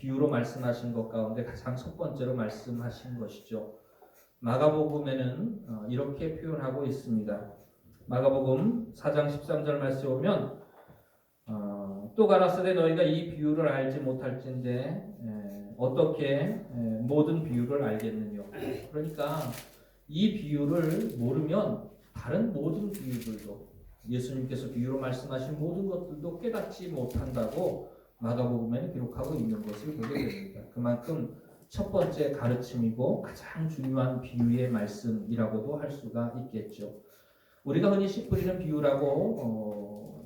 비유로 말씀하신 것 가운데 가장 첫 번째로 말씀하신 것이죠. 마가복음에는 이렇게 표현하고 있습니다. 마가복음 4장 13절 말씀에 보면 또 가라사대 너희가 이 비유를 알지 못할진대 어떻게 모든 비유를 알겠느냐. 그러니까 이 비유를 모르면 다른 모든 비유들도 예수님께서 비유로 말씀하신 모든 것들도 깨닫지 못한다고 마가복음에는 기록하고 있는 것을 보게 됩니다. 그만큼 첫 번째 가르침이고 가장 중요한 비유의 말씀이라고도 할 수가 있겠죠. 우리가 흔히 씨 뿌리는 비유라고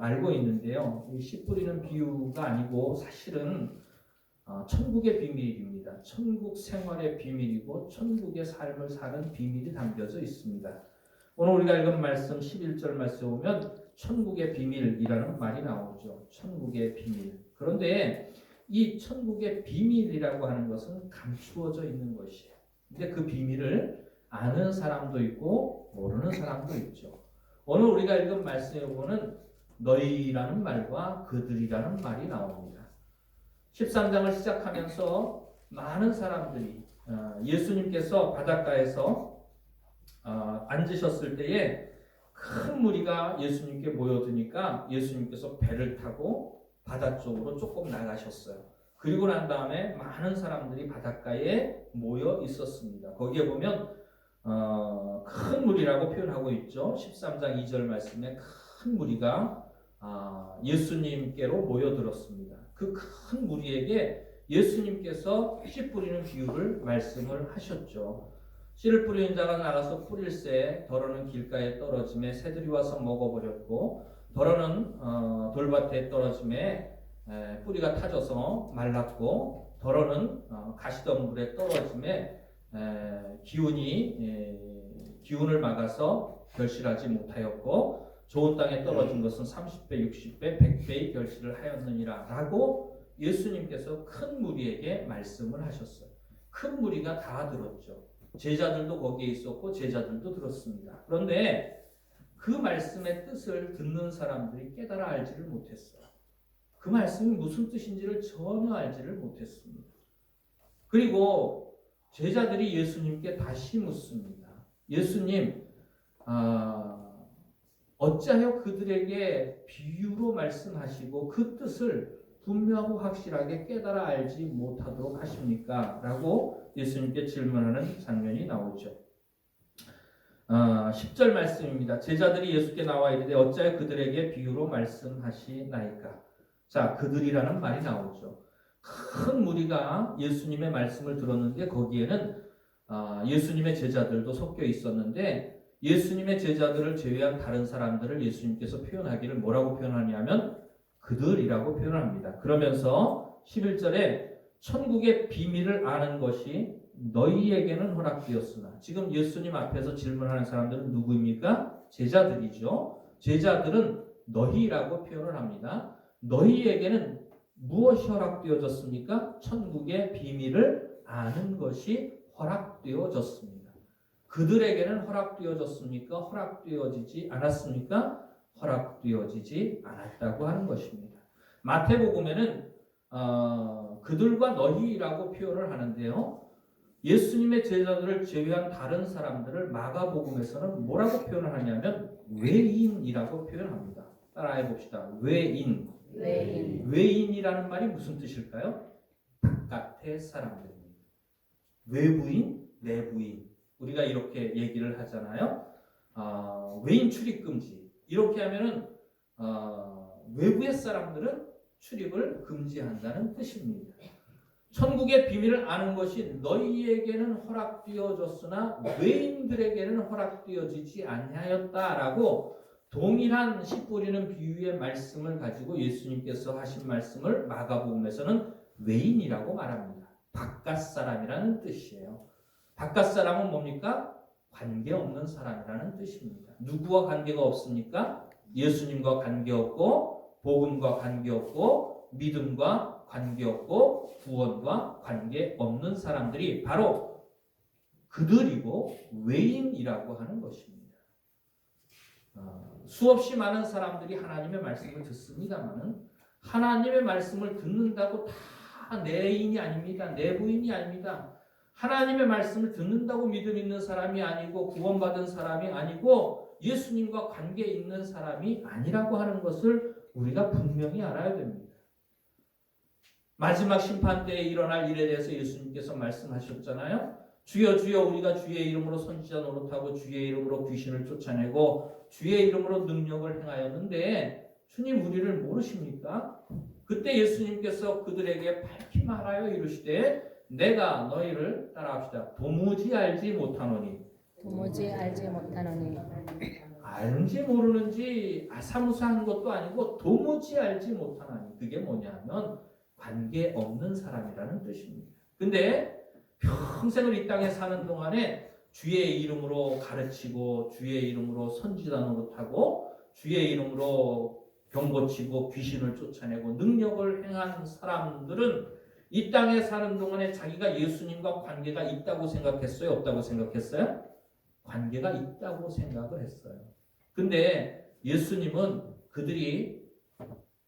알고 있는데요. 이 씨 뿌리는 비유가 아니고 사실은 천국의 비밀입니다. 천국 생활의 비밀이고 천국의 삶을 사는 비밀이 담겨져 있습니다. 오늘 우리가 읽은 말씀 11절 말씀에 보면 천국의 비밀이라는 말이 나오죠. 천국의 비밀. 그런데 이 천국의 비밀이라고 하는 것은 감추어져 있는 것이에요. 근데 그 비밀을 아는 사람도 있고 모르는 사람도 있죠. 오늘 우리가 읽은 말씀에 보면 너희라는 말과 그들이라는 말이 나옵니다. 13장을 시작하면서 많은 사람들이 예수님께서 바닷가에서 앉으셨을 때에 큰 무리가 예수님께 모여드니까 예수님께서 배를 타고 바다 쪽으로 조금 나가셨어요. 그리고 난 다음에 많은 사람들이 바닷가에 모여 있었습니다. 거기에 보면 큰 무리라고 표현하고 있죠. 13장 2절 말씀에 큰 무리가 예수님께로 모여들었습니다. 그 큰 무리에게 예수님께서 씨 뿌리는 비유를 말씀을 하셨죠. 씨를 뿌리는 자가 나가서 뿌릴새 더러는 길가에 떨어짐에 새들이 와서 먹어버렸고 더러는 돌밭에 떨어짐에 뿌리가 타져서 말랐고 더러는 가시덤불에 떨어짐에 기운을 막아서 결실하지 못하였고 좋은 땅에 떨어진 것은 30배, 60배, 100배의 결실을 하였느니라 라고 예수님께서 큰 무리에게 말씀을 하셨어요. 큰 무리가 다 들었죠. 제자들도 거기에 있었고 제자들도 들었습니다. 그런데 그 말씀의 뜻을 듣는 사람들이 깨달아 알지를 못했어요. 그 말씀이 무슨 뜻인지를 전혀 알지를 못했습니다. 그리고 제자들이 예수님께 다시 묻습니다. 예수님, 어찌하여 그들에게 비유로 말씀하시고 그 뜻을 분명하고 확실하게 깨달아 알지 못하도록 하십니까? 라고 예수님께 질문하는 장면이 나오죠. 10절 말씀입니다. 제자들이 예수께 나와 이르되 어찌하여 그들에게 비유로 말씀하시나이까? 자, 그들이라는 말이 나오죠. 큰 무리가 예수님의 말씀을 들었는데 거기에는 예수님의 제자들도 섞여 있었는데 예수님의 제자들을 제외한 다른 사람들을 예수님께서 표현하기를 뭐라고 표현하냐면 그들이라고 표현합니다. 그러면서 11절에 천국의 비밀을 아는 것이 너희에게는 허락되었으나 지금 예수님 앞에서 질문하는 사람들은 누구입니까? 제자들이죠. 제자들은 너희라고 표현을 합니다. 너희에게는 무엇이 허락되어졌습니까? 천국의 비밀을 아는 것이 허락되어졌습니다. 그들에게는 허락되어졌습니까? 허락되어지지 않았습니까? 허락되어지지 않았다고 하는 것입니다. 마태복음에는 그들과 너희라고 표현을 하는데요. 예수님의 제자들을 제외한 다른 사람들을 마가복음에서는 뭐라고 표현을 하냐면 외인이라고 표현합니다. 따라해 봅시다. 외인. 외인이라는 말이 무슨 뜻일까요? 바깥의 사람들입니다. 외부인, 내부인. 우리가 이렇게 얘기를 하잖아요. 외인 출입 금지. 이렇게 하면은 외부의 사람들은 출입을 금지한다는 뜻입니다. 천국의 비밀을 아는 것이 너희에게는 허락되어졌으나 외인들에게는 허락되어지지 아니하였다라고 동일한 씨 뿌리는 비유의 말씀을 가지고 예수님께서 하신 말씀을 마가복음에서는 외인이라고 말합니다. 바깥 사람이라는 뜻이에요. 바깥 사람은 뭡니까? 관계없는 사람이라는 뜻입니다. 누구와 관계가 없습니까? 예수님과 관계없고 복음과 관계없고 믿음과 관계없고 구원과 관계없는 사람들이 바로 그들이고 외인이라고 하는 것입니다. 수없이 많은 사람들이 하나님의 말씀을 듣습니다마는 하나님의 말씀을 듣는다고 다 내 애인이 아닙니다. 내 부인이 아닙니다. 하나님의 말씀을 듣는다고 믿음 있는 사람이 아니고 구원받은 사람이 아니고 예수님과 관계 있는 사람이 아니라고 하는 것을 우리가 분명히 알아야 됩니다. 마지막 심판 때에 일어날 일에 대해서 예수님께서 말씀하셨잖아요. 주여 주여 우리가 주의 이름으로 선지자 노릇하고 주의 이름으로 귀신을 쫓아내고 주의 이름으로 능력을 행하였는데 주님 우리를 모르십니까? 그때 예수님께서 그들에게 밝히 말하여 이르시되 내가 너희를 따라합시다. 도무지 알지 못하노니. 도무지 알지 못하노니. 알지 모르는지 아사무사한 것도 아니고 도무지 알지 못하나니. 그게 뭐냐면 관계없는 사람이라는 뜻입니다. 근데 평생을 이 땅에 사는 동안에 주의 이름으로 가르치고 주의 이름으로 선지자 노릇하고 주의 이름으로 병 고치고 귀신을 쫓아내고 능력을 행한 사람들은 이 땅에 사는 동안에 자기가 예수님과 관계가 있다고 생각했어요? 없다고 생각했어요? 관계가 있다고 생각을 했어요. 근데 예수님은 그들이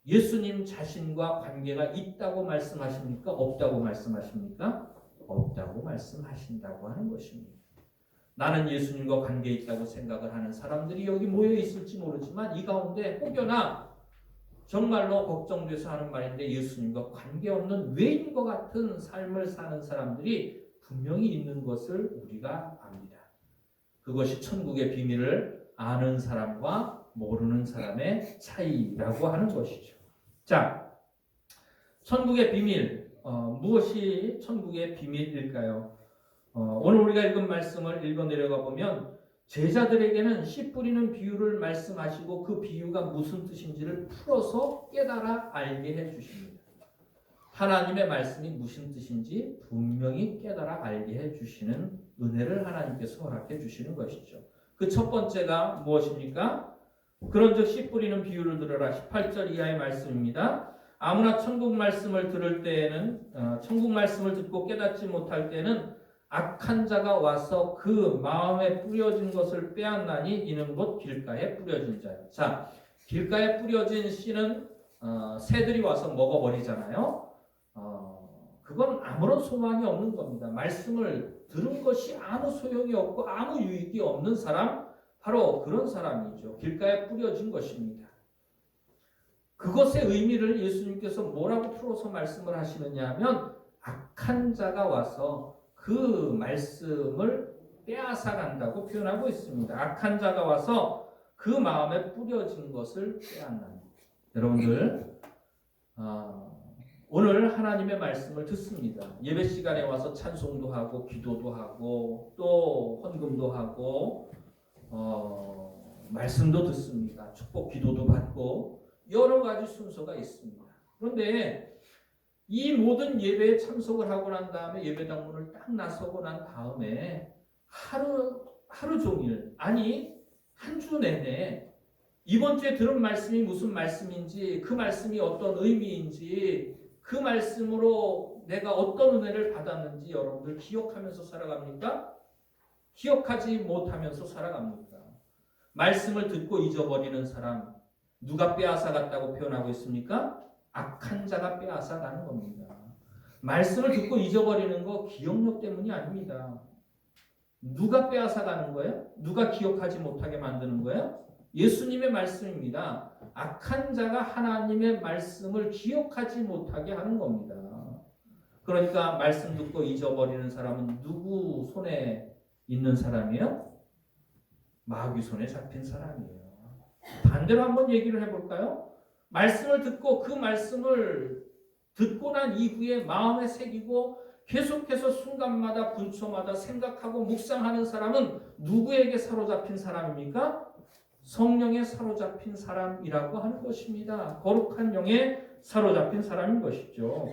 예수님 자신과 관계가 있다고 말씀하십니까? 없다고 말씀하십니까? 없다고 말씀하신다고 하는 것입니다. 나는 예수님과 관계 있다고 생각을 하는 사람들이 여기 모여 있을지 모르지만 이 가운데 혹여나 정말로 걱정돼서 하는 말인데 예수님과 관계없는 외인과 같은 삶을 사는 사람들이 분명히 있는 것을 우리가 압니다. 그것이 천국의 비밀을 아는 사람과 모르는 사람의 차이라고 하는 것이죠. 자, 천국의 비밀, 무엇이 천국의 비밀일까요? 오늘 우리가 읽은 말씀을 읽어 내려가 보면 제자들에게는 씨 뿌리는 비유를 말씀하시고 그 비유가 무슨 뜻인지를 풀어서 깨달아 알게 해주십니다. 하나님의 말씀이 무슨 뜻인지 분명히 깨달아 알게 해주시는 은혜를 하나님께서 허락해 주시는 것이죠. 그 첫 번째가 무엇입니까? 그런즉 씨 뿌리는 비유를 들으라. 18절 이하의 말씀입니다. 아무나 천국 말씀을 들을 때에는 천국 말씀을 듣고 깨닫지 못할 때는 악한 자가 와서 그 마음에 뿌려진 것을 빼앗나니 이는 곧 길가에 뿌려진 자요. 자, 길가에 뿌려진 씨는 새들이 와서 먹어버리잖아요. 그건 아무런 소망이 없는 겁니다. 말씀을 들은 것이 아무 소용이 없고 아무 유익이 없는 사람, 바로 그런 사람이죠. 길가에 뿌려진 것입니다. 그것의 의미를 예수님께서 뭐라고 풀어서 말씀을 하시느냐 하면 악한 자가 와서 그 말씀을 빼앗아 간다고 표현하고 있습니다. 악한 자가 와서 그 마음에 뿌려진 것을 빼앗는다. 여러분들 오늘 하나님의 말씀을 듣습니다. 예배 시간에 와서 찬송도 하고 기도도 하고 또 헌금도 하고 말씀도 듣습니다. 축복 기도도 받고 여러 가지 순서가 있습니다. 그런데 이 모든 예배에 참석을 하고 난 다음에 예배당 문을 딱 나서고 난 다음에 하루 종일 아니 한 주 내내 이번 주에 들은 말씀이 무슨 말씀인지 그 말씀이 어떤 의미인지 그 말씀으로 내가 어떤 은혜를 받았는지 여러분들 기억하면서 살아갑니까? 기억하지 못하면서 살아갑니까? 말씀을 듣고 잊어버리는 사람 누가 빼앗아 갔다고 표현하고 있습니까? 악한 자가 빼앗아 가는 겁니다. 말씀을 듣고 잊어버리는 거 기억력 때문이 아닙니다. 누가 빼앗아 가는 거예요? 누가 기억하지 못하게 만드는 거예요? 예수님의 말씀입니다. 악한 자가 하나님의 말씀을 기억하지 못하게 하는 겁니다. 그러니까 말씀 듣고 잊어버리는 사람은 누구 손에 있는 사람이에요? 마귀 손에 잡힌 사람이에요. 반대로 한번 얘기를 해볼까요? 말씀을 듣고 그 말씀을 듣고 난 이후에 마음에 새기고 계속해서 순간마다 분초마다 생각하고 묵상하는 사람은 누구에게 사로잡힌 사람입니까? 성령에 사로잡힌 사람이라고 하는 것입니다. 거룩한 영에 사로잡힌 사람인 것이죠.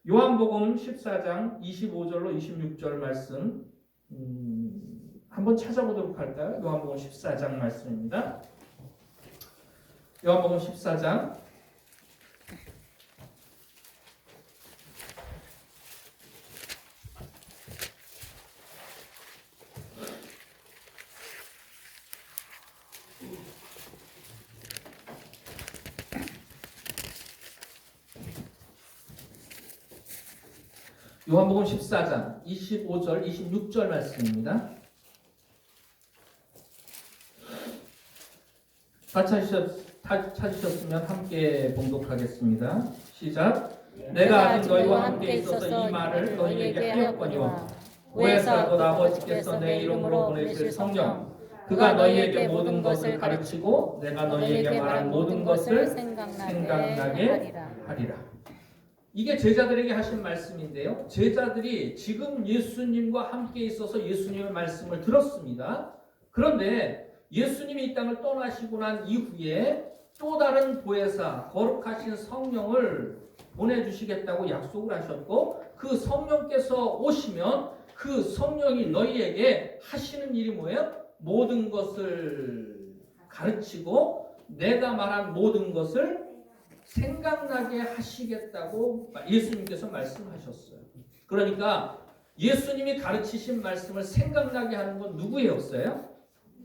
요한복음 14장 25절로 26절 말씀 한번 찾아보도록 할까요? 요한복음 14장 말씀입니다. 요한복음 14장 요한복음 14장 25절 26절 말씀입니다. 다 찾으셨으면 함께 봉독하겠습니다. 시작. 내가 아직 너희와 함께 있어서 이 말을 너희에게 하였거니와 오해사 곧 아버지께서 내 이름으로 보내실 성령 그가 너희에게 모든 것을 가르치고 내가 너희에게 말한 모든 것을 생각나게 하리라. 이게 제자들에게 하신 말씀인데요. 제자들이 지금 예수님과 함께 있어서 예수님의 말씀을 들었습니다. 그런데 예수님이 이 땅을 떠나시고 난 이후에 또 다른 보혜사, 거룩하신 성령을 보내주시겠다고 약속을 하셨고 그 성령께서 오시면 그 성령이 너희에게 하시는 일이 뭐예요? 모든 것을 가르치고 내가 말한 모든 것을 생각나게 하시겠다고 예수님께서 말씀하셨어요. 그러니까 예수님이 가르치신 말씀을 생각나게 하는 건 누구의 역사예요?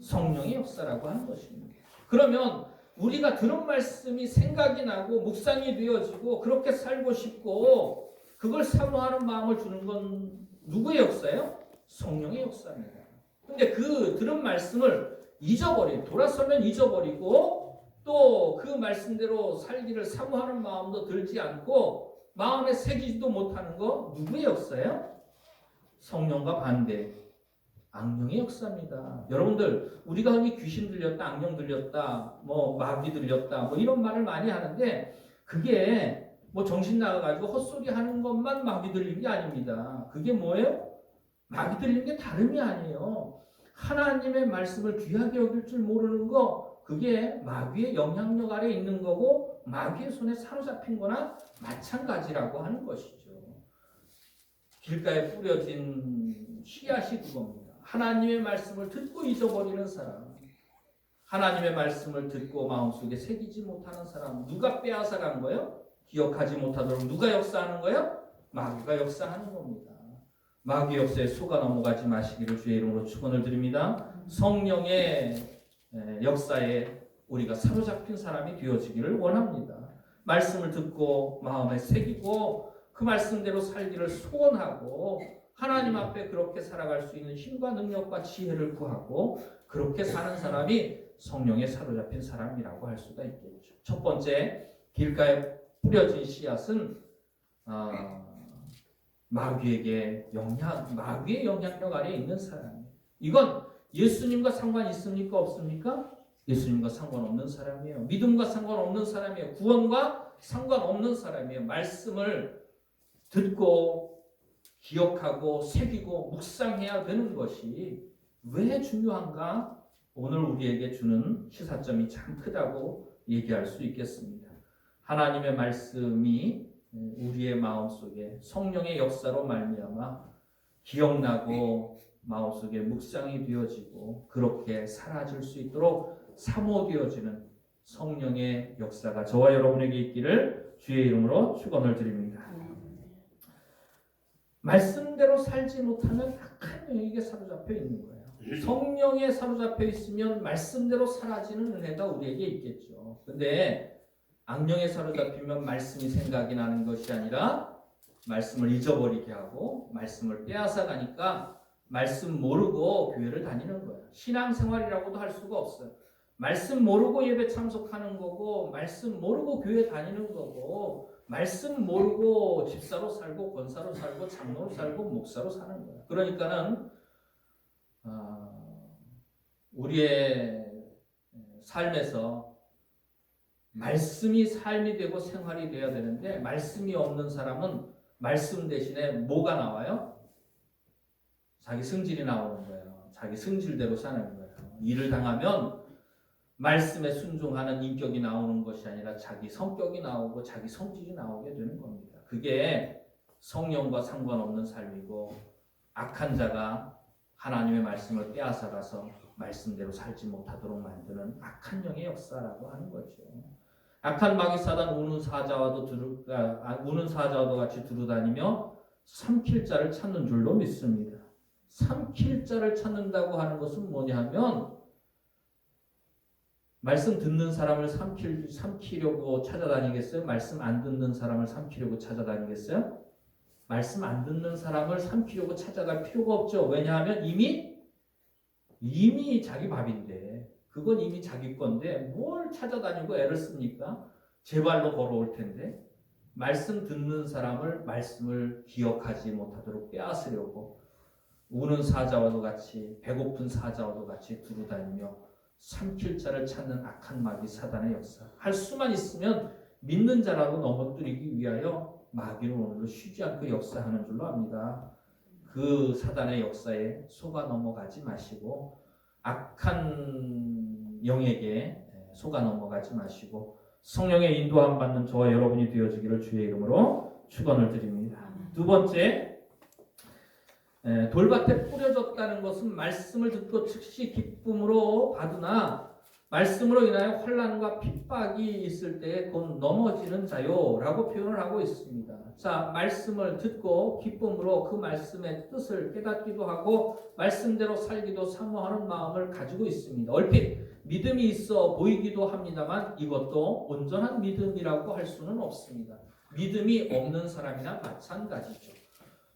성령의 역사라고 하는 것입니다. 그러면 우리가 들은 말씀이 생각이 나고 묵상이 되어지고 그렇게 살고 싶고 그걸 사모하는 마음을 주는 건 누구의 역사예요? 성령의 역사입니다. 근데 그 들은 말씀을 돌아서면 잊어버리고 또 그 말씀대로 살기를 사모하는 마음도 들지 않고 마음에 새기지도 못하는 거 누구의 역사예요? 성령과 반대 악령의 역사입니다. 여러분들 우리가 흔히 귀신 들렸다, 악령 들렸다, 뭐 마귀 들렸다, 뭐 이런 말을 많이 하는데 그게 뭐 정신 나가가지고 헛소리 하는 것만 마귀 들린 게 아닙니다. 그게 뭐예요? 마귀 들린 게 다름이 아니에요. 하나님의 말씀을 귀하게 여길 줄 모르는 거 그게 마귀의 영향력 아래 있는 거고 마귀의 손에 사로잡힌 거나 마찬가지라고 하는 것이죠. 길가에 뿌려진 씨앗이 그겁니다. 하나님의 말씀을 듣고 잊어버리는 사람, 하나님의 말씀을 듣고 마음속에 새기지 못하는 사람, 누가 빼앗아간 거예요? 기억하지 못하도록 누가 역사하는 거예요? 마귀가 역사하는 겁니다. 마귀 역사에 속아 넘어가지 마시기를 주의 이름으로 축원을 드립니다. 성령의 역사에 우리가 사로잡힌 사람이 되어지기를 원합니다. 말씀을 듣고 마음에 새기고 그 말씀대로 살기를 소원하고 하나님 앞에 그렇게 살아갈 수 있는 힘과 능력과 지혜를 구하고 그렇게 사는 사람이 성령에 사로잡힌 사람이라고 할 수가 있겠죠. 첫 번째, 길가에 뿌려진 씨앗은 마귀의 영향력 아래에 있는 사람이에요. 이건 예수님과 상관 있습니까? 없습니까? 예수님과 상관없는 사람이에요. 믿음과 상관없는 사람이에요. 구원과 상관없는 사람이에요. 말씀을 듣고 기억하고 새기고 묵상해야 되는 것이 왜 중요한가? 오늘 우리에게 주는 시사점이 참 크다고 얘기할 수 있겠습니다. 하나님의 말씀이 우리의 마음속에 성령의 역사로 말미암아 기억나고 마음속에 묵상이 되어지고 그렇게 사라질 수 있도록 사모되어지는 성령의 역사가 저와 여러분에게 있기를 주의 이름으로 축원을 드립니다. 말씀대로 살지 못하면 악한 영에게 사로잡혀 있는 거예요. 성령에 사로잡혀 있으면 말씀대로 사라지는 은혜가 우리에게 있겠죠. 근데 악령에 사로잡히면 말씀이 생각이 나는 것이 아니라 말씀을 잊어버리게 하고 말씀을 빼앗아 가니까 말씀 모르고 교회를 다니는 거예요. 신앙생활이라고도 할 수가 없어요. 말씀 모르고 예배 참석하는 거고 말씀 모르고 교회 다니는 거고 말씀 모르고 집사로 살고 권사로 살고 장로로 살고 목사로 사는 거예요. 그러니까는 우리의 삶에서 말씀이 삶이 되고 생활이 되어야 되는데 말씀이 없는 사람은 말씀 대신에 뭐가 나와요? 자기 승질이 나오는 거예요. 자기 승질대로 사는 거예요. 일을 당하면 말씀에 순종하는 인격이 나오는 것이 아니라 자기 성격이 나오고 자기 성질이 나오게 되는 겁니다. 그게 성령과 상관없는 삶이고 악한 자가 하나님의 말씀을 빼앗아가서 말씀대로 살지 못하도록 만드는 악한 영의 역사라고 하는 거죠. 악한 마귀 사단 우는 사자와도 같이 두루다니며 삼킬 자를 찾는 줄로 믿습니다. 삼킬 자를 찾는다고 하는 것은 뭐냐면 말씀 듣는 사람을 삼키려고 찾아다니겠어요? 말씀 안 듣는 사람을 삼키려고 찾아다니겠어요? 말씀 안 듣는 사람을 삼키려고 찾아갈 필요가 없죠. 왜냐하면 이미 자기 밥인데, 그건 이미 자기 건데 뭘 찾아다니고 애를 씁니까? 제 발로 걸어올 텐데. 말씀 듣는 사람을 말씀을 기억하지 못하도록 빼앗으려고 우는 사자와도 같이, 배고픈 사자와도 같이 두루다니며 삼킬 자를 찾는 악한 마귀 사단의 역사. 할 수만 있으면 믿는 자라도 넘어뜨리기 위하여 마귀는 오늘도 쉬지 않고 역사하는 줄로 압니다. 그 사단의 역사에 속아 넘어가지 마시고, 악한 영에게 속아 넘어가지 마시고, 성령의 인도함 받는 저와 여러분이 되어지기를 주의 이름으로 축원을 드립니다. 두 번째, 돌밭에 뿌려졌다는 것은 말씀을 듣고 즉시 기쁨으로 받으나 말씀으로 인하여 환난과 핍박이 있을 때에 곧 넘어지는 자요 라고 표현을 하고 있습니다. 자, 말씀을 듣고 기쁨으로 그 말씀의 뜻을 깨닫기도 하고 말씀대로 살기도 사모하는 마음을 가지고 있습니다. 얼핏 믿음이 있어 보이기도 합니다만 이것도 온전한 믿음이라고 할 수는 없습니다. 믿음이 없는 사람이나 마찬가지죠.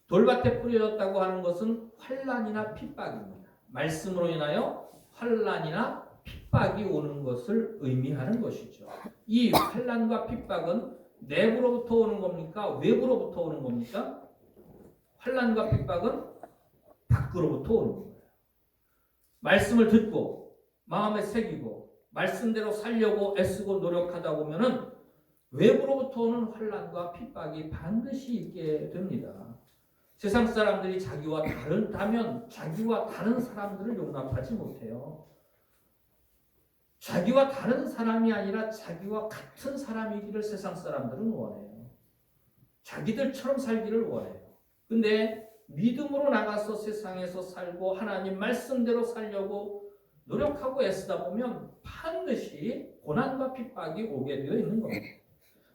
돌밭에 뿌려졌다고 하는 것은 환난이나 핍박입니다. 말씀으로 인하여 환난이나 핍박이 오는 것을 의미하는 것이죠. 이 환난과 핍박은 내부로부터 오는 겁니까? 외부로부터 오는 겁니까? 환난과 핍박은 밖으로부터 오는 거예요. 말씀을 듣고 마음에 새기고 말씀대로 살려고 애쓰고 노력하다 보면은 외부로부터 오는 환난과 핍박이 반드시 있게 됩니다. 세상 사람들이 자기와 다르다면 자기와 다른 사람들을 용납하지 못해요. 자기와 다른 사람이 아니라 자기와 같은 사람이기를 세상 사람들은 원해요. 자기들처럼 살기를 원해요. 근데 믿음으로 나가서 세상에서 살고 하나님 말씀대로 살려고 노력하고 애쓰다 보면 반드시 고난과 핍박이 오게 되어 있는 겁니다.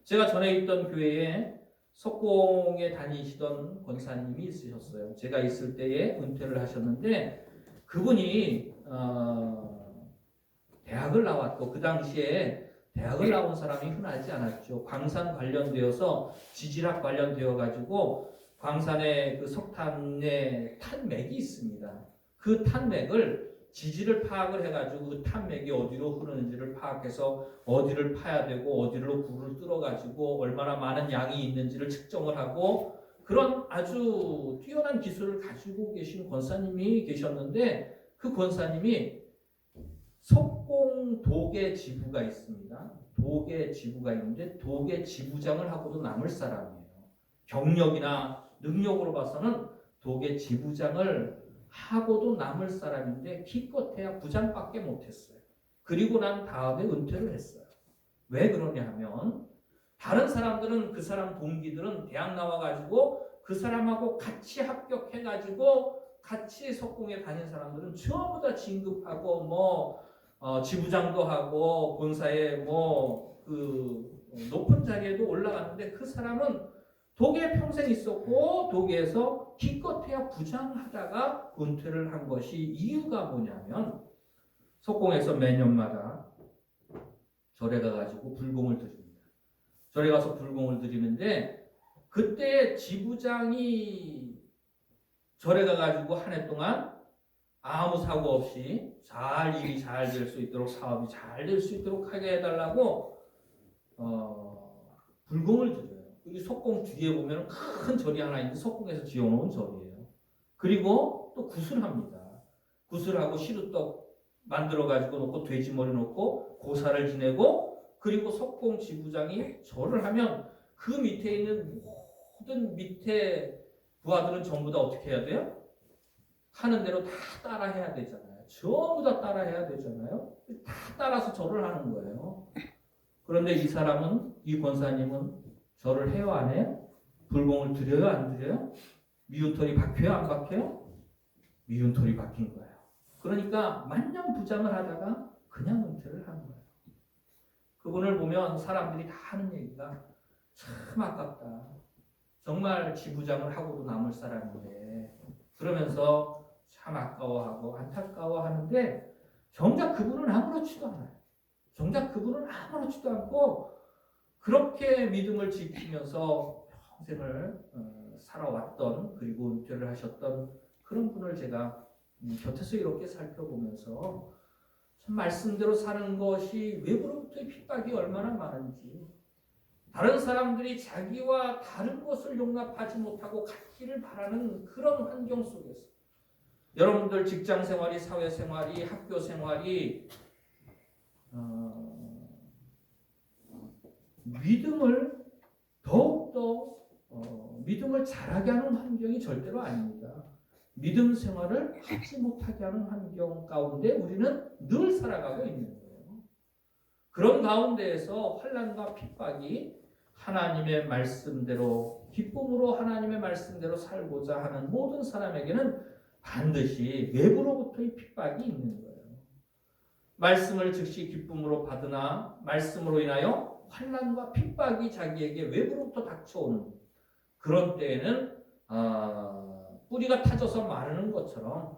제가 전에 있던 교회에 석공에 다니시던 권사님이 있으셨어요. 제가 있을 때에 은퇴를 하셨는데 그분이 대학을 나왔고 그 당시에 대학을 나온 사람이 흔하지 않았죠. 광산 관련되어서 지질학 관련되어 가지고 광산에 그 석탄에 탄맥이 있습니다. 그 탄맥을 지질을 파악을 해가지고 그 탄맥이 어디로 흐르는지를 파악해서 어디를 파야 되고 어디로 굴을 뚫어가지고 얼마나 많은 양이 있는지를 측정을 하고 그런 아주 뛰어난 기술을 가지고 계신 권사님이 계셨는데 그 권사님이 석공 도계 지부가 있습니다. 도계 지부가 있는데 도계 지부장을 하고도 남을 사람이에요. 경력이나 능력으로 봐서는 도계 지부장을 하고도 남을 사람인데 기껏해야 부장밖에 못했어요. 그리고 난 다음에 은퇴를 했어요. 왜 그러냐 하면 다른 사람들은 그 사람 동기들은 대학 나와가지고 그 사람하고 같이 합격해가지고 같이 석공에 다닌 사람들은 전부 다 진급하고 지부장도 하고 본사에 그 높은 자리에도 올라갔는데 그 사람은 도계에 평생 있었고 도계에서 기껏해야 부장하다가 은퇴를 한 것이 이유가 뭐냐면 석공에서 매년마다 절에 가가지고 불공을 드립니다. 절에 가서 불공을 드리는데 그때 지부장이 절에 가가지고 한 해 동안 아무 사고 없이 일이 잘 될 수 있도록 사업이 잘 될 수 있도록 하게 해달라고 불공을 드려요. 여기 석공 뒤에 보면 큰 절이 하나 있는데 석공에서 지어놓은 절이에요. 그리고 또 구슬합니다. 구슬하고 시루떡 만들어가지고 놓고 돼지머리 놓고 고사를 지내고 그리고 석공 지부장이 절을 하면 그 밑에 있는 모든 밑에 부하들은 전부 다 어떻게 해야 돼요? 하는 대로 다 따라 해야 되잖아요. 전부 다 따라 해야 되잖아요. 다 따라서 절을 하는 거예요. 그런데 이 권사님은 절을 해요, 안 해요? 불공을 드려요, 안 드려요? 미운털이 박혀요, 안 박혀요? 미운털이 박힌 거예요. 그러니까 만년 부장을 하다가 그냥 은퇴를 한 거예요. 그분을 보면 사람들이 다 하는 얘기가 참 아깝다. 정말 지부장을 하고도 남을 사람인데 그러면서 참 아까워하고 안타까워하는데 정작 그분은 아무렇지도 않아요. 정작 그분은 아무렇지도 않고 그렇게 믿음을 지키면서 평생을 살아왔던, 그리고 은퇴를 하셨던 그런 분을 제가 곁에서 이렇게 살펴보면서 참 말씀대로 사는 것이 외부로부터의 핍박이 얼마나 많은지, 다른 사람들이 자기와 다른 것을 용납하지 못하고 같기를 바라는 그런 환경 속에서 여러분들 직장 생활이, 사회 생활이, 학교 생활이 믿음을 더욱더 믿음을 잘하게 하는 환경이 절대로 아닙니다. 믿음 생활을 하지 못하게 하는 환경 가운데 우리는 늘 살아가고 있는 거예요. 그런 가운데에서 환난과 핍박이 하나님의 말씀대로, 기쁨으로 하나님의 말씀대로 살고자 하는 모든 사람에게는 반드시 외부로부터의 핍박이 있는 거예요. 말씀을 즉시 기쁨으로 받으나 말씀으로 인하여 환난과 핍박이 자기에게 외부로부터 닥쳐오는 그런 때에는 뿌리가 타져서 마르는 것처럼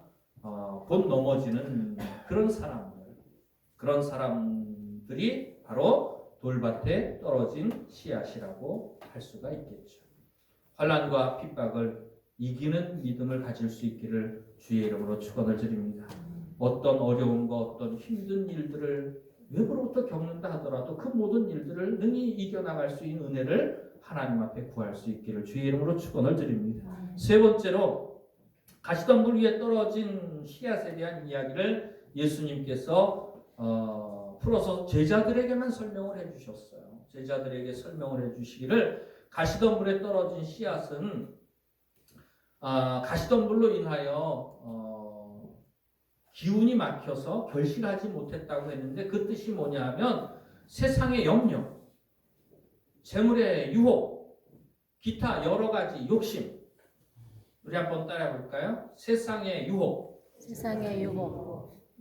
곧 넘어지는 그런 사람들이 바로 돌밭에 떨어진 씨앗이라고 할 수가 있겠죠. 환난과 핍박을 이기는 믿음을 가질 수 있기를 주의 이름으로 축원을 드립니다. 어떤 어려움과 어떤 힘든 일들을 외부로부터 겪는다 하더라도 그 모든 일들을 능히 이겨나갈 수 있는 은혜를 하나님 앞에 구할 수 있기를 주의 이름으로 축원을 드립니다. 세 번째로 가시덤불 위에 떨어진 씨앗에 대한 이야기를 예수님께서 풀어서 제자들에게만 설명을 해주셨어요. 제자들에게 설명을 해주시기를 가시덤불에 떨어진 씨앗은 가시덤불로 인하여 기운이 막혀서 결실하지 못했다고 했는데 그 뜻이 뭐냐면 세상의 염려, 재물의 유혹, 기타 여러 가지 욕심. 우리 한번 따라해 볼까요? 세상의 유혹, 세상의 유혹,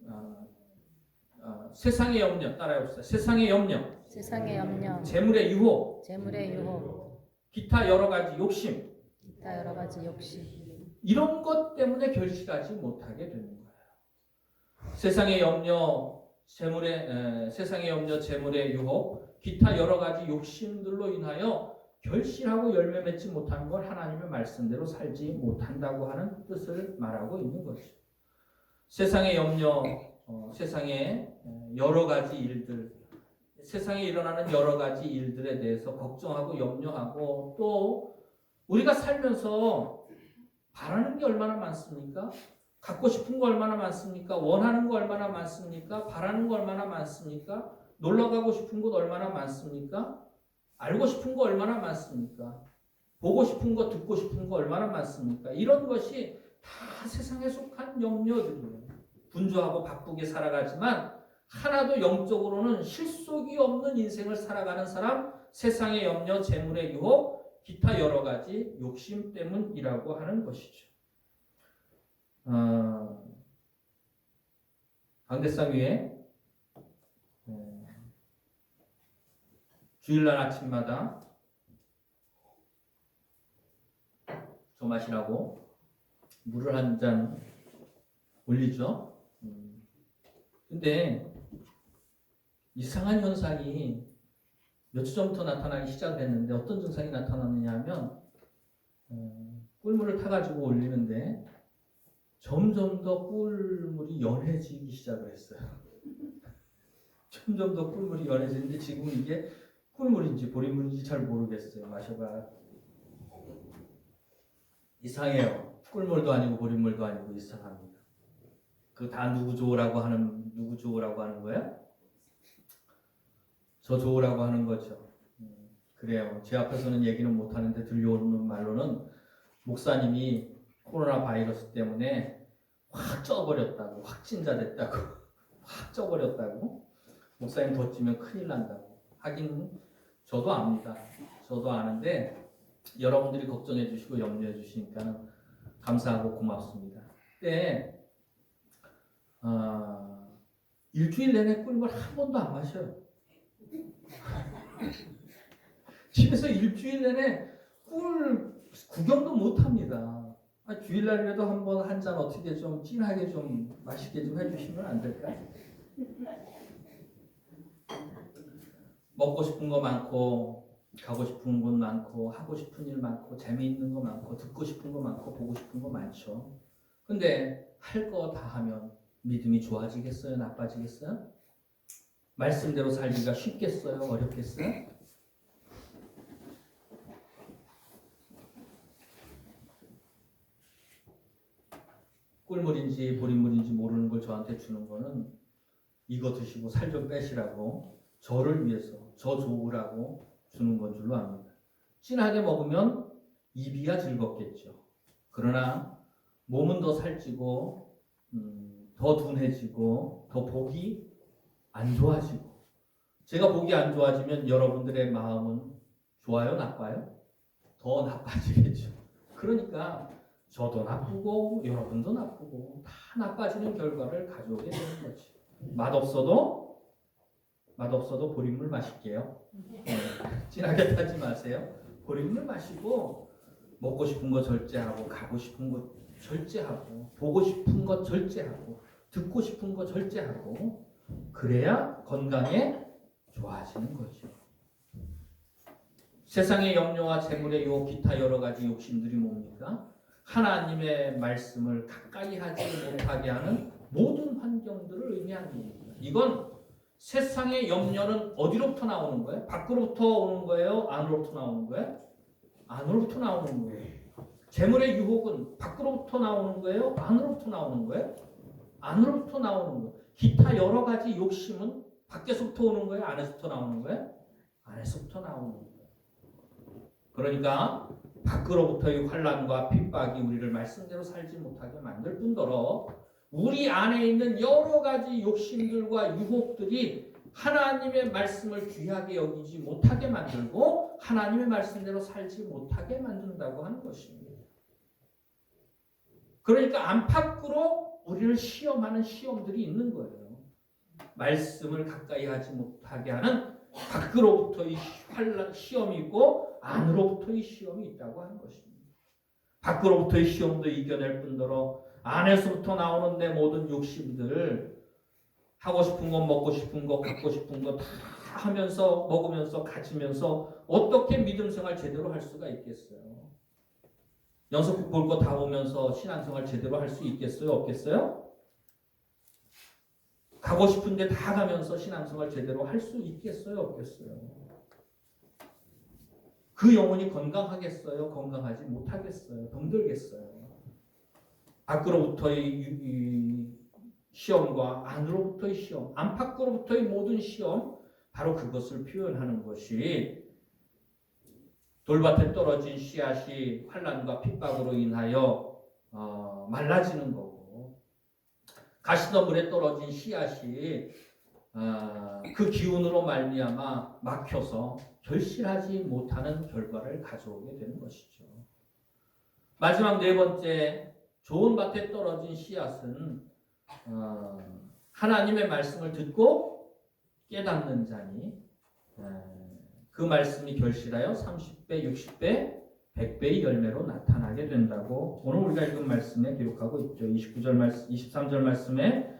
세상의 염려 따라해 봅시다. 세상의 염려, 세상의 염려, 재물의 유혹, 재물의 유혹, 기타 여러 가지 욕심. 기타 여러 가지 욕심. 이런 것 때문에 결실하지 못하게 되는 거예요. 세상의 염려, 세상의 염려, 재물의 유혹, 기타 여러 가지 욕심들로 인하여 결실하고 열매 맺지 못한 걸 하나님의 말씀대로 살지 못한다고 하는 뜻을 말하고 있는 거죠. 세상의 염려, 세상의 여러 가지 일들, 세상에 일어나는 여러 가지 일들에 대해서 걱정하고 염려하고 또 우리가 살면서 바라는 게 얼마나 많습니까? 갖고 싶은 거 얼마나 많습니까? 원하는 거 얼마나 많습니까? 바라는 거 얼마나 많습니까? 놀러 가고 싶은 곳 얼마나 많습니까? 알고 싶은 거 얼마나 많습니까? 보고 싶은 거, 듣고 싶은 거 얼마나 많습니까? 이런 것이 다 세상에 속한 염려들이에요. 분주하고 바쁘게 살아가지만 하나도 영적으로는 실속이 없는 인생을 살아가는 사람, 세상의 염려, 재물의 유혹, 기타 여러 가지 욕심 때문이라고 하는 것이죠. 강대상 위에 주일날 아침마다 저 마시라고 물을 한 잔 올리죠. 근데 이상한 현상이 몇 주 전부터 나타나기 시작했는데 어떤 증상이 나타나느냐 하면 꿀물을 타가지고 올리는데 점점 더 꿀물이 연해지기 시작을 했어요. 점점 더 꿀물이 연해지는데 지금 이게 꿀물인지 보리물인지 잘 모르겠어요. 마셔봐. 이상해요. 꿀물도 아니고 보리물도 아니고 이상합니다. 그 다 누구 좋으라고 하는 거예요? 저 좋으라고 하는 거죠. 그래요. 제 앞에서는 얘기는 못 하는데 들려오는 말로는 목사님이 코로나 바이러스 때문에 확 쪄버렸다고, 확진자 됐다고, 확 쪄버렸다고, 목사님 더 찌면 큰일 난다고. 하긴 저도 압니다. 저도 아는데 여러분들이 걱정해 주시고 염려해 주시니까 감사하고 고맙습니다. 근데 일주일 내내 꿀물 한 번도 안 마셔요. 집에서 일주일 내내 꿀 구경도 못 합니다. 주일날이라도 한번 한 잔 어떻게 좀 진하게 좀 맛있게 좀 해주시면 안 될까요? 먹고 싶은 거 많고 가고 싶은 곳 많고 하고 싶은 일 많고 재미있는 거 많고 듣고 싶은 거 많고 보고 싶은 거 많죠. 근데 할 거 다 하면 믿음이 좋아지겠어요? 나빠지겠어요? 말씀대로 살기가 쉽겠어요? 어렵겠어요? 꿀물인지 보리물인지 모르는 걸 저한테 주는 거는 이거 드시고 살 좀 빼시라고 저를 위해서 저 좋으라고 주는 건 줄로 압니다. 진하게 먹으면 입이야 즐겁겠죠. 그러나 몸은 더 살찌고 더 둔해지고 더 복이 안 좋아지고 제가 복이 안 좋아지면 여러분들의 마음은 좋아요? 나빠요? 더 나빠지겠죠. 그러니까 저도 나쁘고 여러분도 나쁘고 다 나빠지는 결과를 가져오게 되는 거지. 맛없어도 보리물 마실게요. 진하게 타지 마세요. 보리물 마시고 먹고 싶은 거 절제하고 가고 싶은 거 절제하고 보고 싶은 거 절제하고 듣고 싶은 거 절제하고 그래야 건강에 좋아지는 거죠. 세상의 염려와 재물의 유혹 기타 여러 가지 욕심들이 뭡니까? 하나님의 말씀을 가까이 하지 못하게 하는 모든 환경들을 의미하는 겁니다. 이건 세상의 염려는 어디로부터 나오는 거예요? 밖으로부터 오는 거예요? 안으로부터 나오는 거예요? 안으로부터 나오는 거예요. 재물의 유혹은 밖으로부터 나오는 거예요? 안으로부터 나오는 거예요? 안으로부터 나오는 거예요. 기타 여러 가지 욕심은 밖에서부터 오는 거예요? 안에서부터 나오는 거예요? 안에서부터 나오는 거예요. 그러니까 밖으로부터의 환난과 핍박이 우리를 말씀대로 살지 못하게 만들 뿐더러 우리 안에 있는 여러 가지 욕심들과 유혹들이 하나님의 말씀을 귀하게 여기지 못하게 만들고 하나님의 말씀대로 살지 못하게 만든다고 하는 것입니다. 그러니까 안팎으로 우리를 시험하는 시험들이 있는 거예요. 말씀을 가까이 하지 못하게 하는 밖으로부터의 시험이 있고 안으로부터의 시험이 있다고 하는 것입니다. 밖으로부터의 시험도 이겨낼 뿐더러 안에서부터 나오는 내 모든 욕심들 하고 싶은 거 먹고 싶은 거 갖고 싶은 거 다 하면서 먹으면서 가지면서 어떻게 믿음 생활 제대로 할 수가 있겠어요? 연속 볼 거 다 보면서 신앙생활 제대로 할 수 있겠어요? 없겠어요? 가고 싶은데 다 가면서 신앙생활 제대로 할 수 있겠어요? 없겠어요? 그 영혼이 건강하겠어요? 건강하지 못하겠어요? 병들겠어요? 밖으로부터의 시험과 안으로부터의 시험, 안팎으로부터의 모든 시험, 바로 그것을 표현하는 것이 돌밭에 떨어진 씨앗이 환난과 핍박으로 인하여 말라지는 거고, 가시덤불에 떨어진 씨앗이 그 기운으로 말미암아 막혀서 결실하지 못하는 결과를 가져오게 되는 것이죠. 마지막 네 번째, 좋은 밭에 떨어진 씨앗은 하나님의 말씀을 듣고 깨닫는 자니 그 말씀이 결실하여 30배, 60배, 100배의 열매로 나타나게 된다고 오늘 우리가 읽은 말씀에 기록하고 있죠. 23절 말씀에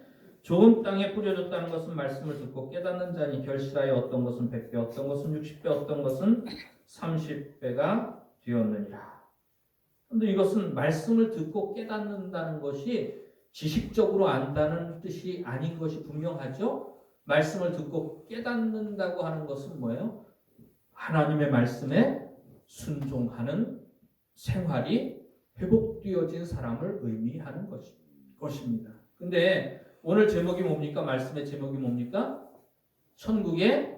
좋은 땅에 뿌려졌다는 것은 말씀을 듣고 깨닫는 자니 결실하여 어떤 것은 100배, 어떤 것은 60배, 어떤 것은 30배가 되었느니라. 그런데 이것은 말씀을 듣고 깨닫는다는 것이 지식적으로 안다는 뜻이 아닌 것이 분명하죠. 말씀을 듣고 깨닫는다고 하는 것은 뭐예요? 하나님의 말씀에 순종하는 생활이 회복되어진 사람을 의미하는 것입니다. 근데 오늘 제목이 뭡니까? 말씀의 제목이 뭡니까? 천국의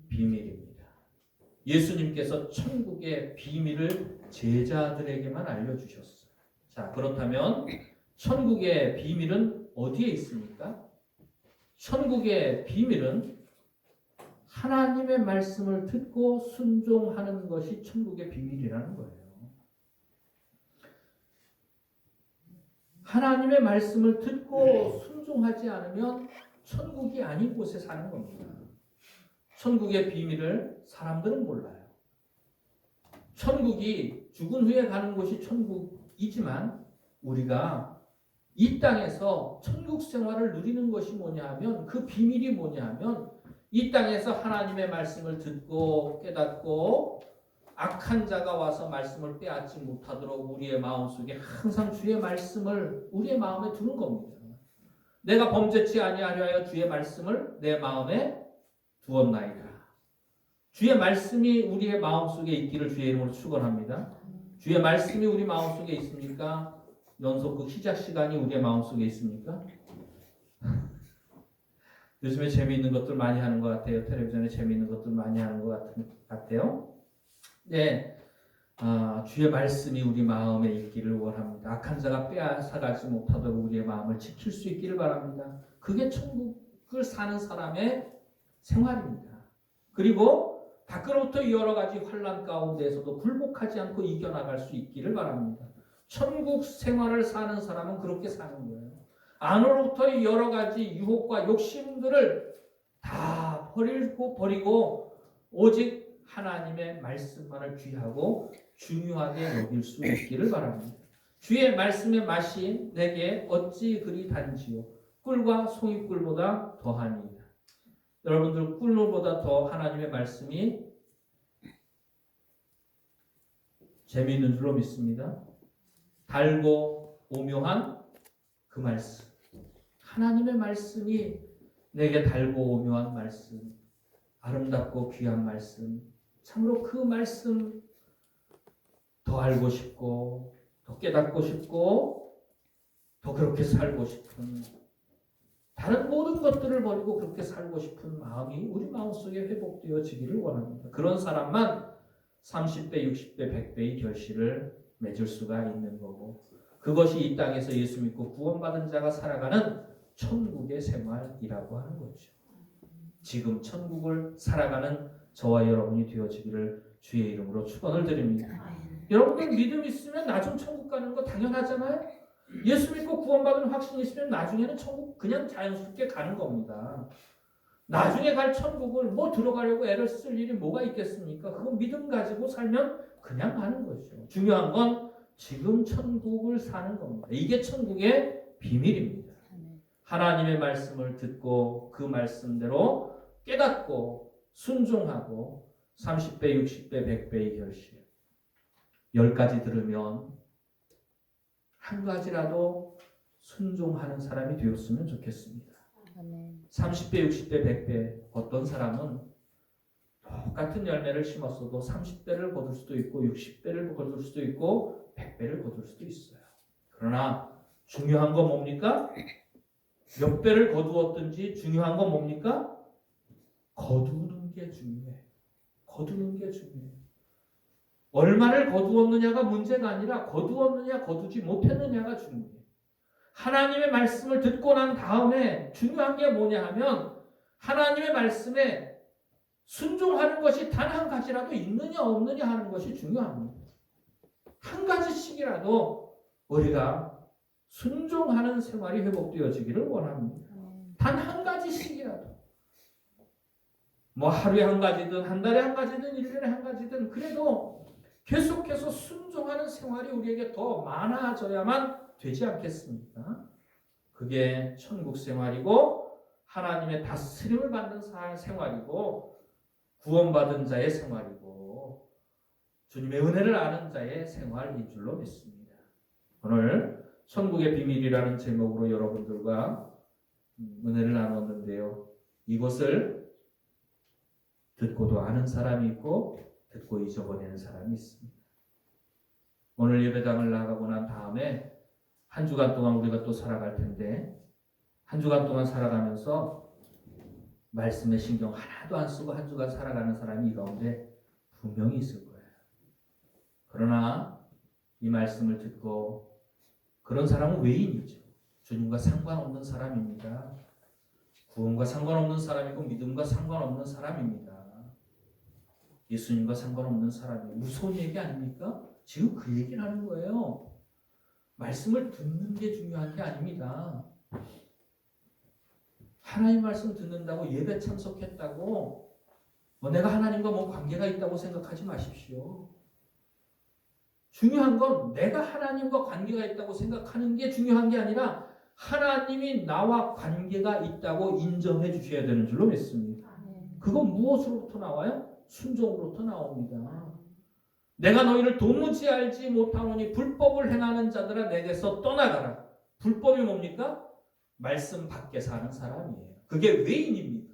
비밀입니다. 예수님께서 천국의 비밀을 제자들에게만 알려주셨어요. 자, 그렇다면 천국의 비밀은 어디에 있습니까? 천국의 비밀은 하나님의 말씀을 듣고 순종하는 것이 천국의 비밀이라는 거예요. 하나님의 말씀을 듣고 순종하지 않으면 천국이 아닌 곳에 사는 겁니다. 천국의 비밀을 사람들은 몰라요. 천국이 죽은 후에 가는 곳이 천국이지만 우리가 이 땅에서 천국 생활을 누리는 것이 뭐냐 하면 그 비밀이 뭐냐 하면 이 땅에서 하나님의 말씀을 듣고 깨닫고 악한 자가 와서 말씀을 빼앗지 못하도록 우리의 마음속에 항상 주의 말씀을 우리의 마음에 두는 겁니다. 내가 범죄치 아니하려 하여 주의 말씀을 내 마음에 두었나이다. 주의 말씀이 우리의 마음속에 있기를 주의 이름으로 축원합니다. 주의 말씀이 우리 마음속에 있습니까? 연속극 시작 시간이 우리의 마음속에 있습니까? 요즘에 재미있는 것들 많이 하는 것 같아요. 텔레비전에 재미있는 것들 많이 하는 것 같아요. 네, 주의 말씀이 우리 마음에 있기를 원합니다. 악한 자가 빼앗아가지 못하도록 우리의 마음을 지킬 수 있기를 바랍니다. 그게 천국을 사는 사람의 생활입니다. 그리고 밖으로부터 여러 가지 환난 가운데에서도 굴복하지 않고 이겨나갈 수 있기를 바랍니다. 천국 생활을 사는 사람은 그렇게 사는 거예요. 안으로부터의 여러 가지 유혹과 욕심들을 다 버리고 오직 하나님의 말씀만을 귀하고 중요하게 여길 수 있기를 바랍니다. 주의 말씀의 맛이 내게 어찌 그리 단지요 꿀과 송이꿀보다 더하니이다. 여러분들 꿀보다 더 하나님의 말씀이 재미있는 줄로 믿습니다. 달고 오묘한 그 말씀, 하나님의 말씀이 내게 달고 오묘한 말씀, 아름답고 귀한 말씀, 참으로 그 말씀 더 알고 싶고 더 깨닫고 싶고 더 그렇게 살고 싶은, 다른 모든 것들을 버리고 그렇게 살고 싶은 마음이 우리 마음속에 회복되어지기를 원합니다. 그런 사람만 30배, 60배, 100배의 결실을 맺을 수가 있는 거고, 그것이 이 땅에서 예수 믿고 구원받은 자가 살아가는 천국의 생활이라고 하는 거죠. 지금 천국을 살아가는 저와 여러분이 되어지기를 주의 이름으로 축원을 드립니다. 여러분들 믿음 있으면 나중 천국 가는 거 당연하잖아요. 예수 믿고 구원받은 확신이 있으면 나중에는 천국 그냥 자연스럽게 가는 겁니다. 나중에 갈 천국을 뭐 들어가려고 애를 쓸 일이 뭐가 있겠습니까? 그건 믿음 가지고 살면 그냥 가는 거죠. 중요한 건 지금 천국을 사는 겁니다. 이게 천국의 비밀입니다. 하나님의 말씀을 듣고 그 말씀대로 깨닫고 순종하고 30배, 60배, 100배의 결실. 10가지 들으면 한 가지라도 순종하는 사람이 되었으면 좋겠습니다. 30배, 60배, 100배. 어떤 사람은 똑같은 열매를 심었어도 30배를 거둘 수도 있고 60배를 거둘 수도 있고 100배를 거둘 수도 있어요. 그러나 중요한 건 뭡니까? 몇 배를 거두었든지 중요한 건 뭡니까? 거두는 게 중요해. 거두는 게 중요해. 얼마를 거두었느냐가 문제가 아니라 거두었느냐 거두지 못했느냐가 중요해. 하나님의 말씀을 듣고 난 다음에 중요한 게 뭐냐 하면 하나님의 말씀에 순종하는 것이 단 한 가지라도 있느냐 없느냐 하는 것이 중요합니다. 한 가지씩이라도 우리가 순종하는 생활이 회복되어지기를 원합니다. 단 한 가지씩이라도. 뭐 하루에 한 가지든 한 달에 한 가지든 1년에 한 가지든 그래도 계속해서 순종하는 생활이 우리에게 더 많아져야만 되지 않겠습니까? 그게 천국 생활이고 하나님의 다스림을 받는 생활이고 구원받은 자의 생활이고 주님의 은혜를 아는 자의 생활인 줄로 믿습니다. 오늘 천국의 비밀이라는 제목으로 여러분들과 은혜를 나눴는데요. 이것을 듣고도 아는 사람이 있고 듣고 잊어버리는 사람이 있습니다. 오늘 예배당을 나가고 난 다음에 한 주간 동안 우리가 또 살아갈 텐데 한 주간 동안 살아가면서 말씀에 신경 하나도 안 쓰고 한 주간 살아가는 사람이 이 가운데 분명히 있을 거예요. 그러나 이 말씀을 듣고 그런 사람은 외인이죠. 주님과 상관없는 사람입니다. 구원과 상관없는 사람이고 믿음과 상관없는 사람입니다. 예수님과 상관없는 사람이에요. 무서운 얘기 아닙니까? 지금 그 얘기를 하는 거예요. 말씀을 듣는 게 중요한 게 아닙니다. 하나님 말씀 듣는다고 예배 참석했다고 내가 하나님과 뭐 관계가 있다고 생각하지 마십시오. 중요한 건 내가 하나님과 관계가 있다고 생각하는 게 중요한 게 아니라 하나님이 나와 관계가 있다고 인정해 주셔야 되는 줄로 믿습니다. 그건 무엇으로부터 나와요? 순종으로부터 나옵니다. 내가 너희를 도무지 알지 못하노니 불법을 행하는 자들아 내게서 떠나가라. 불법이 뭡니까? 말씀 밖에 사는 사람이에요. 그게 외인입니다.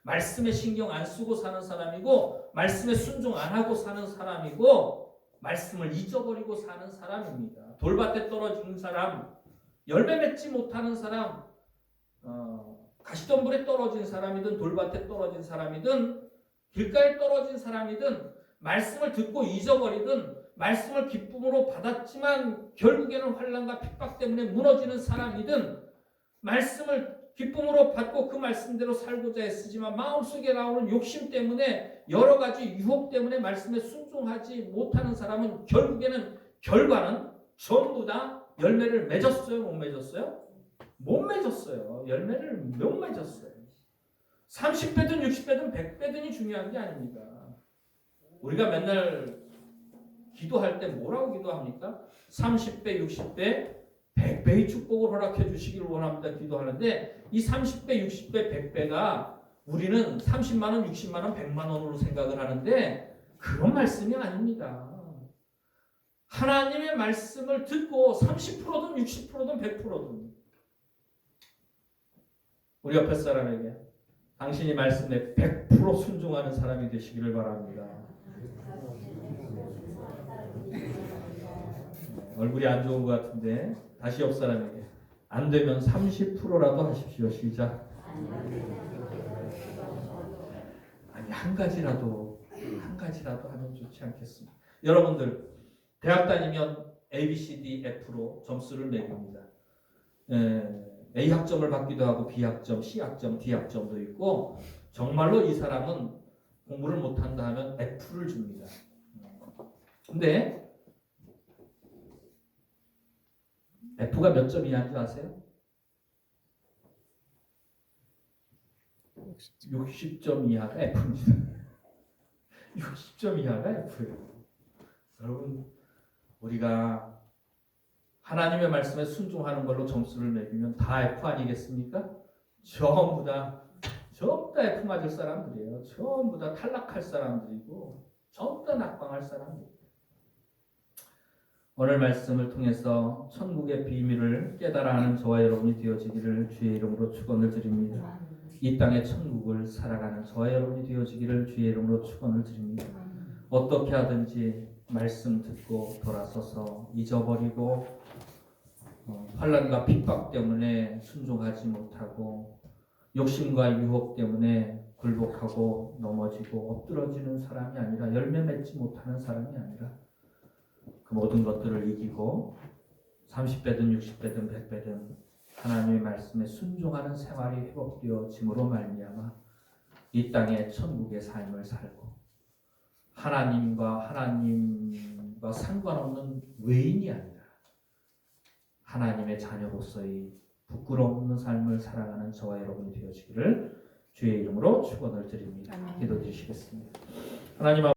말씀에 신경 안 쓰고 사는 사람이고 말씀에 순종 안 하고 사는 사람이고 말씀을 잊어버리고 사는 사람입니다. 돌밭에 떨어지는 사람, 열매 맺지 못하는 사람, 가시덤불에 떨어진 사람이든 돌밭에 떨어진 사람이든 길가에 떨어진 사람이든 말씀을 듣고 잊어버리든 말씀을 기쁨으로 받았지만 결국에는 환난과 핍박 때문에 무너지는 사람이든 말씀을 기쁨으로 받고 그 말씀대로 살고자 했으지만 마음속에 나오는 욕심 때문에 여러 가지 유혹 때문에 말씀에 순종하지 못하는 사람은 결국에는 결과는 전부 다 열매를 맺었어요? 못 맺었어요? 못 맺었어요. 열매를 못 맺었어요. 30배든 60배든 100배든이 중요한 게 아닙니다. 우리가 맨날 기도할 때 뭐라고 기도합니까? 30배, 60배, 100배의 축복을 허락해 주시기를 원합니다. 기도하는데 이 30배, 60배, 100배가 우리는 30만 원, 60만 원, 100만 원으로 생각을 하는데 그런 말씀이 아닙니다. 하나님의 말씀을 듣고 30%든 60%든 100%든 우리 옆에 사람에게 당신이 말씀에 100% 순종하는 사람이 되시기를 바랍니다. 얼굴이 안 좋은 것 같은데 다시 옆 사람에게 안 되면 30%라도 하십시오. 시작. 아니 한 가지라도 하면 좋지 않겠습니까? 여러분들 대학 다니면 A, B, C, D, F로 점수를 매깁니다. A 학점을 받기도 하고 B 학점, C 학점, D 학점도 있고 정말로 이 사람은 공부를 못한다 하면 F를 줍니다. 근데 F가 몇 점 이하인지 아세요? 60점 이하가 F입니다. 60점 이하가 F예요. 여러분 우리가 하나님의 말씀에 순종하는 걸로 점수를 매기면 다 F 아니겠습니까? 전부 다 F 맞을 사람들이에요. 전부 다 탈락할 사람들이고 전부 다 낙방할 사람들이에요. 오늘 말씀을 통해서 천국의 비밀을 깨달아 하는 저와 여러분이 되어지기를 주의 이름으로 축원을 드립니다. 이 땅의 천국을 살아가는 저와 여러분이 되어지기를 주의 이름으로 축원을 드립니다. 어떻게 하든지 말씀 듣고 돌아서서 잊어버리고 환난과 핍박 때문에 순종하지 못하고 욕심과 유혹 때문에 굴복하고 넘어지고 엎드러지는 사람이 아니라 열매 맺지 못하는 사람이 아니라 그 모든 것들을 이기고 30배든 60배든 100배든 하나님의 말씀에 순종하는 생활이 회복되어짐으로 말미암아 이 땅에 천국의 삶을 살고 하나님과 상관없는 외인이 아니라 하나님의 자녀로서의 부끄러움 없는 삶을 살아가는 저와 여러분이 되어지기를 주의 이름으로 축원을 드립니다. 기도드리시겠습니다. 하나님